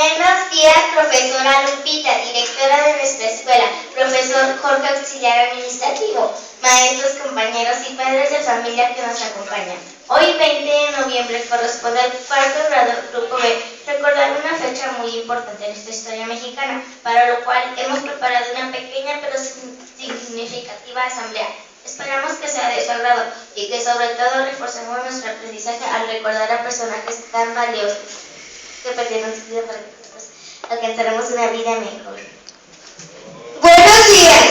Buenos días, profesora Lupita, directora de nuestra escuela, profesor Jorge, auxiliar administrativo, maestros, compañeros y padres de familia que nos acompañan. Hoy, 20 de noviembre, corresponde al cuarto grado Grupo B recordar una fecha muy importante en nuestra historia mexicana, para lo cual hemos preparado una pequeña pero significativa asamblea. Esperamos que sea de su agrado y que sobre todo reforcemos nuestro aprendizaje al recordar a personajes tan valiosos que perdieron su vida para que nosotros alcanzáramos una vida mejor. Buenos días.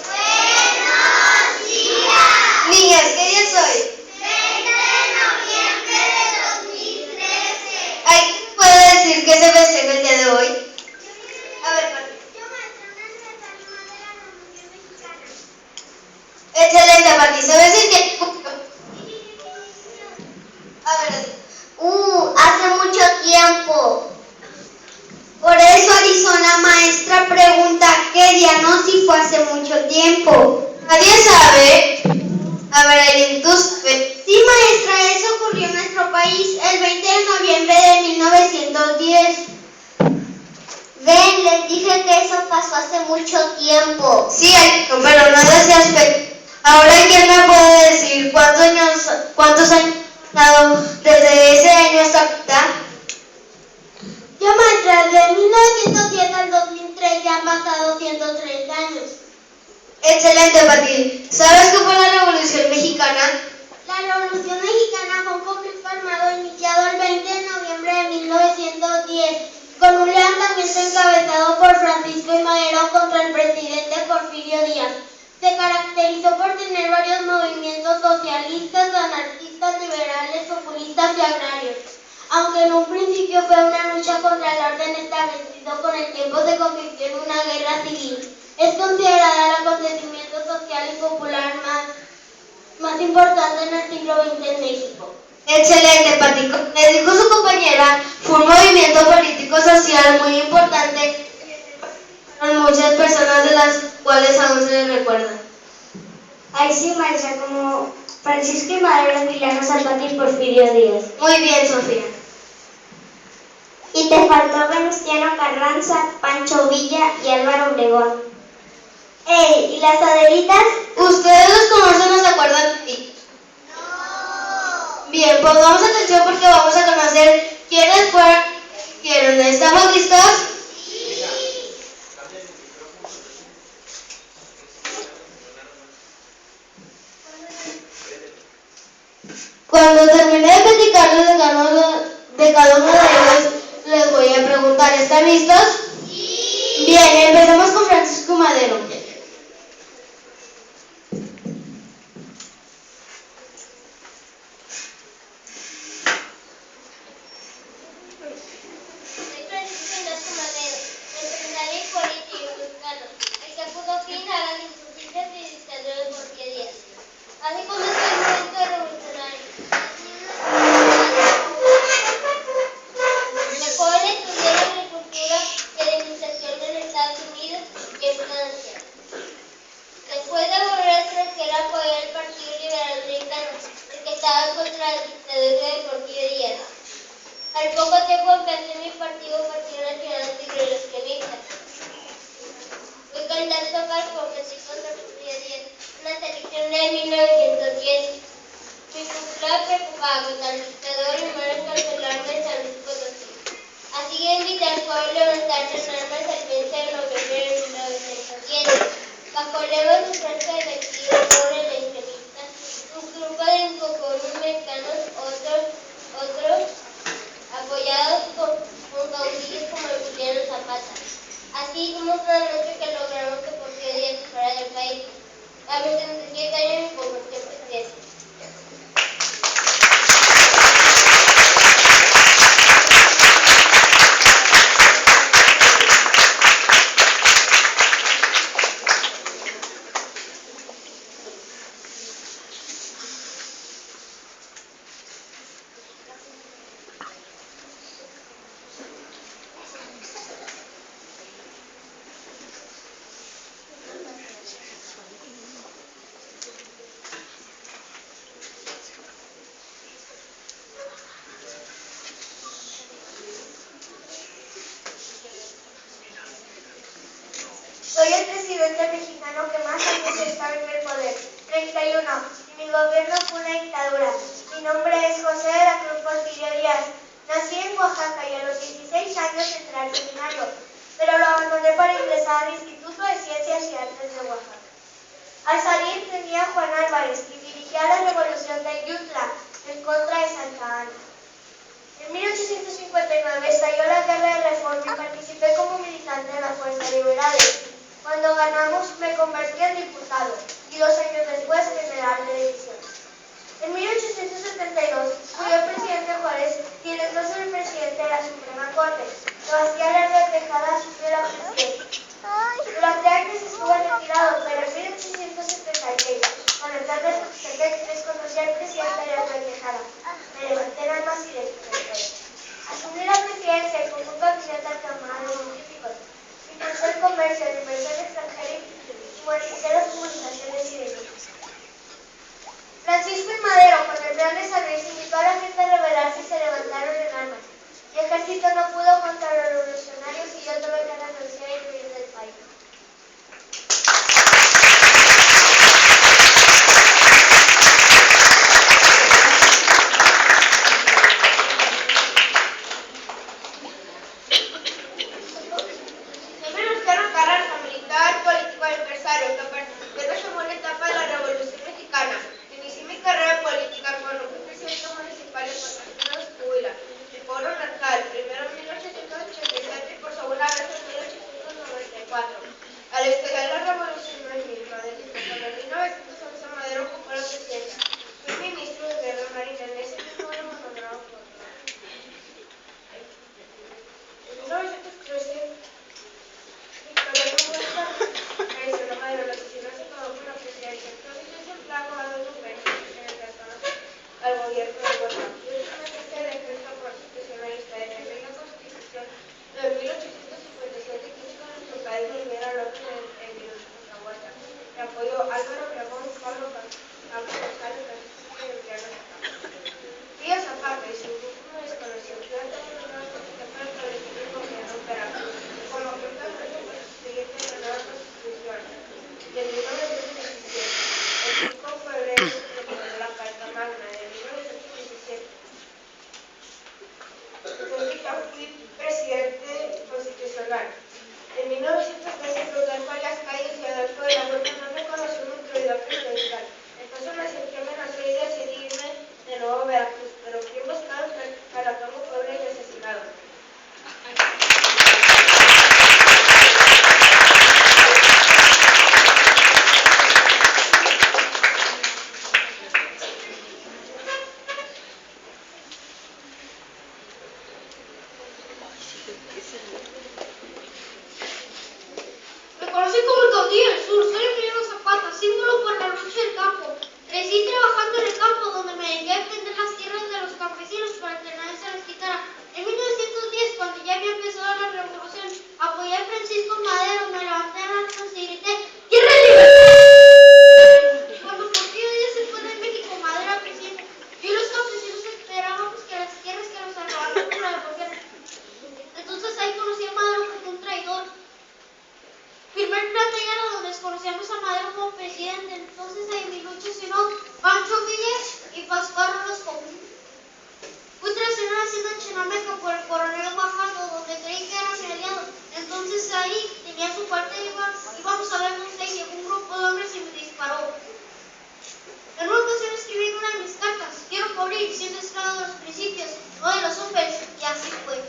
Buenos días. Niñas, ¿qué día es hoy? 20 de noviembre de 2013. ¿Alguien puede decir qué se festeja el día de hoy? A ver, Pati. Yo maestra un aniversario más de la Revolución Mexicana. Excelente, Pati. ¿Sabes el qué? A ver, Adi. Hace mucho tiempo. Por eso, Arizona, maestra pregunta qué día no, si fue hace mucho tiempo. ¿Nadie sabe? A ver, Aileen, ¿tú sabes? Sí, maestra, eso ocurrió en nuestro país el 20 de noviembre de 1910. Ven, les dije que eso pasó hace mucho tiempo. Sí, pero no de ese aspecto. Ahora, ¿quién me puede decir cuántos años han pasado desde ese año hasta ahorita? Yo, maestra, de 1910 al 2003 ya han pasado 130 años. Excelente, Pati. ¿Sabes qué fue la Revolución Mexicana? La Revolución Mexicana fue un conflicto armado iniciado el 20 de noviembre de 1910 con un levantamiento encabezado por Francisco I. Madero contra el presidente Porfirio Díaz. Se caracterizó por tener varios movimientos socialistas, anarquistas, liberales, populistas y agrarios. Aunque en un principio fue una lucha contra el orden establecido, con el tiempo se convirtió en una guerra civil. Es considerada el acontecimiento social y popular más importante en el siglo XX en México. Excelente, Pati. Como le dijo su compañera, fue un movimiento político-social muy importante. Fueron muchas personas de las cuales aún se les recuerda. Ay, sí, maestra, como Francisco I. Madero, Emiliano Zapata y Porfirio Díaz. Muy bien, Sofía. Y te faltó Venustiano Carranza, Pancho Villa y Álvaro Obregón. ¡Ey! ¿Y las Adelitas? ¿Ustedes los conocen o se acuerdan de mí? No. Bien, pues vamos atención porque vamos a conocer quiénes fueron. ¿Estamos listos? Sí. Cuando termine de platicarles de cada uno de ellos, les voy a preguntar, ¿están listos? Sí. Bien, empezamos con Francisco Madero. Soy Francisco Ignacio Madero, empresario y político mexicano, el que puso fin a las injusticias y dictaduras de Porfirio Díaz. Así comenzó el movimiento revolucionario. Los jóvenes estudiaron agricultura y administración en Estados Unidos y en Francia. Después de volver al extranjero, apoyó el Partido Liberal Mexicano, el que estaba contra la dictadura de Porfirio Díaz. Al poco tiempo empecé mi partido Nacional Antirevolucionista. Fui candidato local por Francisco Porfirio Díaz en las elecciones de 1910. Mi postura preocupaba contra el dictador y no encarcelarme en San Luis Potosí. Así que invité al pueblo a levantarse en armas el 20 de noviembre de 1910. Bajo el lema de un frente electivo pobre e extremista, un grupo de inconformes mexicanos, otros apoyados con caudillos como Emiliano Zapata. Así como una noche que logramos que Porfirio Díaz se fuera del país. A mis 37 años me convertí en presidente. presidente mexicano que más años está en el poder. 31. Y mi gobierno fue una dictadura. Mi nombre es José de la Cruz Porfirio Díaz. Nací en Oaxaca y a los 16 años entré al seminario, pero lo abandoné para ingresar al Instituto de Ciencias y Artes de Oaxaca. Al salir tenía a Juan Álvarez y dirigía la revolución de Yutla en contra de Santa Ana. En 1859 estalló la Guerra de Reforma y participé como militante de las fuerzas liberales. Cuando ganamos me convertí en diputado y 2 años después general de división. En 1872 murió el presidente Juárez y el entonces el presidente de la Suprema Corte, Sebastián Hernández Tejada, sufrió la presidencia. Durante años estuvo retirado, pero en 1876, con el plan de Tuxtepec, desconocí al presidente Hernández Tejada. Me levanté en armas y le quité el poder. Asumí la presidencia y con un gabinete aclamado de científicos. Impulsé el comercio, la inversión extranjera y modernicé las comunicaciones y derechos. Francisco y Madero, con el plan de San Luis, invitó a la gente a rebelarse y se levantaron en armas. Mi ejército no pudo contra los revolucionarios y yo tuve que renunciar y huir del país. Soy Venustiano Carranza, militar, político y empresario, que participé en la segunda etapa de la Revolución Mexicana. Inicié mi carrera política cuando fui presidente municipal en Pasajeros Coahuila, el pueblo natal, primero en 1887 y por segunda vez en 1894. Al estallar la Revolución Mexicana, en 1911 Madero ocupó la presidencia. Fui ministro de Guerra Marina, en ese mismo año me nombraron gobernador. En 1913, Victoria Huerta traicionó a Madero, la asesinato se acabó con la presidencia. Entonces hizo un plan a dos mujeres en el trastorno al gobierno de Huerta. Yo hice una especie de decreto constitucionalista de defender la Constitución de 1857 que hizo que nuestro país volviera al orden en minutos contra Huerta. Me apoyó Álvaro Obregón, Pablo González, Francisco y Emiliano Zapata. Díaz Zapata y su grupo me desconoció. Yo antes de una constitución para establecer el gobierno operativo. Como apunta el precio constituyente de la nueva Constitución de 1917, el 5 de febrero se proclamó la Carta Magna de 1917. Entonces ya fui presidente constitucional. En 1913, Rudolfo Arias Calles y Adolfo de la Huerta no reconoció mi autoridad presidencial. Entonces me sentí amenazado y decidí irme de nuevo a Veracruz, pero fui emboscado en Caratongo, Puebla y asesinado. Me conocen como el caudillo del sur, soy Emiliano Zapata, símbolo por la lucha del campo. Crecí trabajando en el campo donde me dediqué a defender las tierras de los campesinos para que nadie se las quitara. En 1910, cuando ya había empezado la revolución, apoyé a Francisco Madero, me levanté en armas y grité ¡Tierra libre! Cuando Porfirio Díaz se fue de México, Madero era presidente. Yo y los campesinos esperábamos que las tierras que nos arrebataron nos las devolvieran. Entonces ahí conocí a Madero como un traidor. Firmé el plan de guerra donde desconocíamos a Madero como presidente. Entonces en mi lucha se unió Pancho Villa y Pascual Orozco. Fui traicionado haciendo Chinameca por el coronel Guajardo, donde creí que era mi aliado. Entonces ahí tenía su parte de íbamos a ver un y llegó un grupo de hombres y me disparó. En una ocasión escribí en una de mis cartas: quiero morir siendo esclavo de los principios, no de los hombres, y así fue.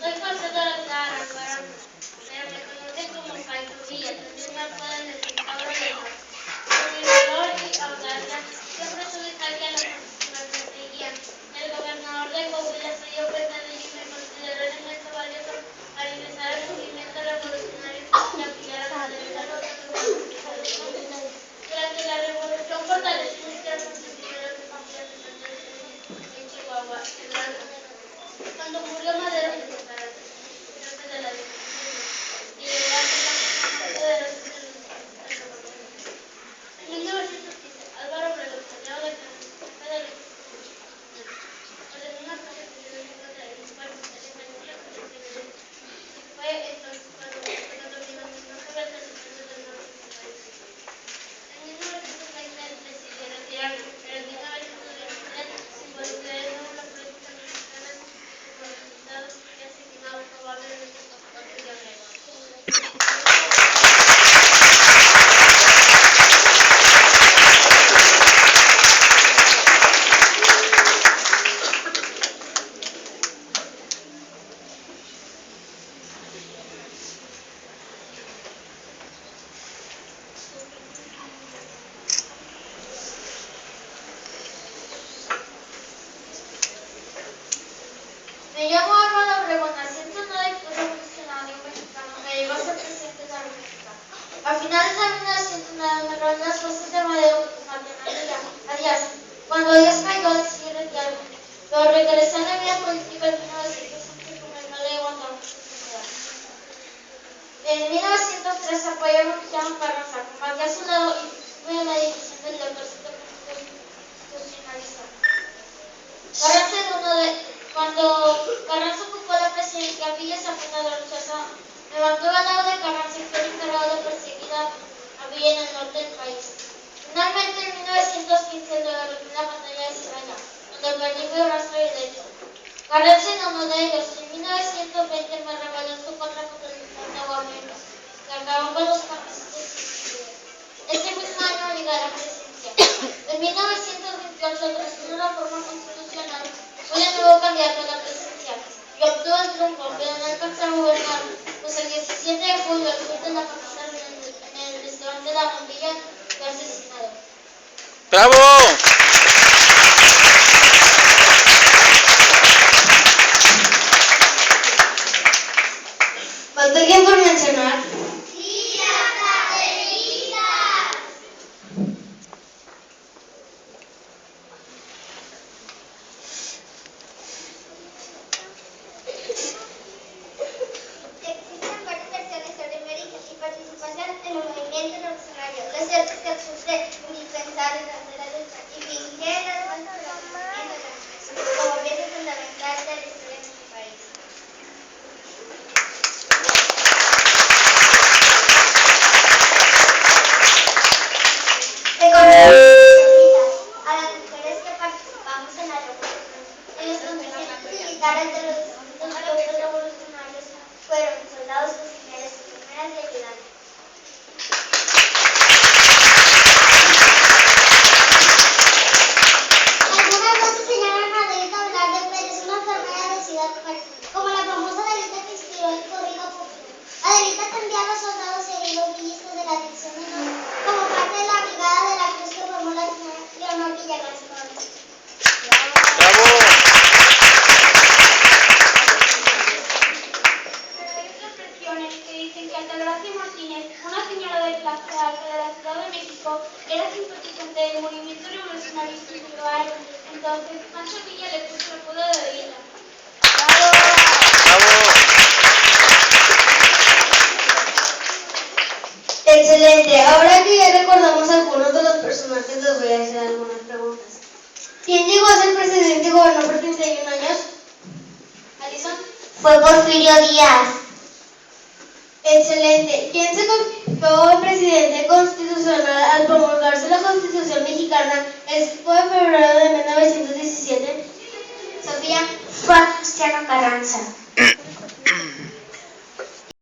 Soy José de la Sara, pero me conocen como Pancho Villa. También me pueden decir Pablo Lema. Por mi valor y audacia, siempre tuve cerca la perseguía. El gobernador de Coahuila se dio cuenta de ello y me consideró elemento valioso para ingresar al movimiento revolucionario. apoyó Venustiano Carranza, comandó a su lado y fue la división del ejército constitucionalista. Cuando Carranza ocupó la presidencia, Villa Zapata lo rechazó. Levantó al lado de Carranza y fue el encargado de perseguir a Villa en el norte del país. Finalmente, en 1915 lo derrotó en la batalla de Cibaña, donde perdió rastro y lecho. Carranza en uno de ellos, en 1920 me rebeló en su contra el infante Guamientos, que acabó con los campesinos indígenas. Ese mismo año llegó a la presidencia. En 1928, tras una reforma constitucional, fue el nuevo candidato a la presidencia y obtuvo el triunfo, pero no alcanzó a gobernar, pues el 17 de julio, el sur de la capital, en el restaurante La Bombilla, fue asesinado. ¡Bravo! ¿Falta alguien por mencionar? ¡Sí, las cadenistas! Existen varias versiones sobre mi origen y participación en el movimiento revolucionario. Lo cierto es que resulté indispensable durante la lucha y fingí el avance del movimiento como pieza fundamental de la historia de mi país. A las mujeres que participamos en la revolución, en los contingentes militares de los distintos grupos revolucionarios fueron soldados, cocineros, enfermeras y ayudantes. Algunas veces señalan a Adelita Velarde Pérez, una enfermera de Ciudad Juárez, como la famosa Adelita que inspiró el corrido popular. Adelita atendía a los soldados heridos villistas de la División de Honor, como parte de la brigada de la Cruz que formó la señora Leonor Villagrán Torres. ¡Bravo! Pero hay otras versiones que dicen que Altagracia Martínez, una señora de clase alta de la Ciudad de México, era simpatizante del movimiento revolucionario individual. Entonces, Pancho Villa le puso el apodo de Adelita. ¡Bravo! Excelente, ahora que ya recordamos algunos de los personajes, les voy a hacer algunas preguntas. ¿Quién llegó a ser presidente y gobernó por 31 años? Alison. Fue Porfirio Díaz. Excelente. ¿Quién se convirtió en presidente constitucional al promulgarse la Constitución mexicana el 5 de febrero de 1917? Sofía. Fue Venustiano Carranza.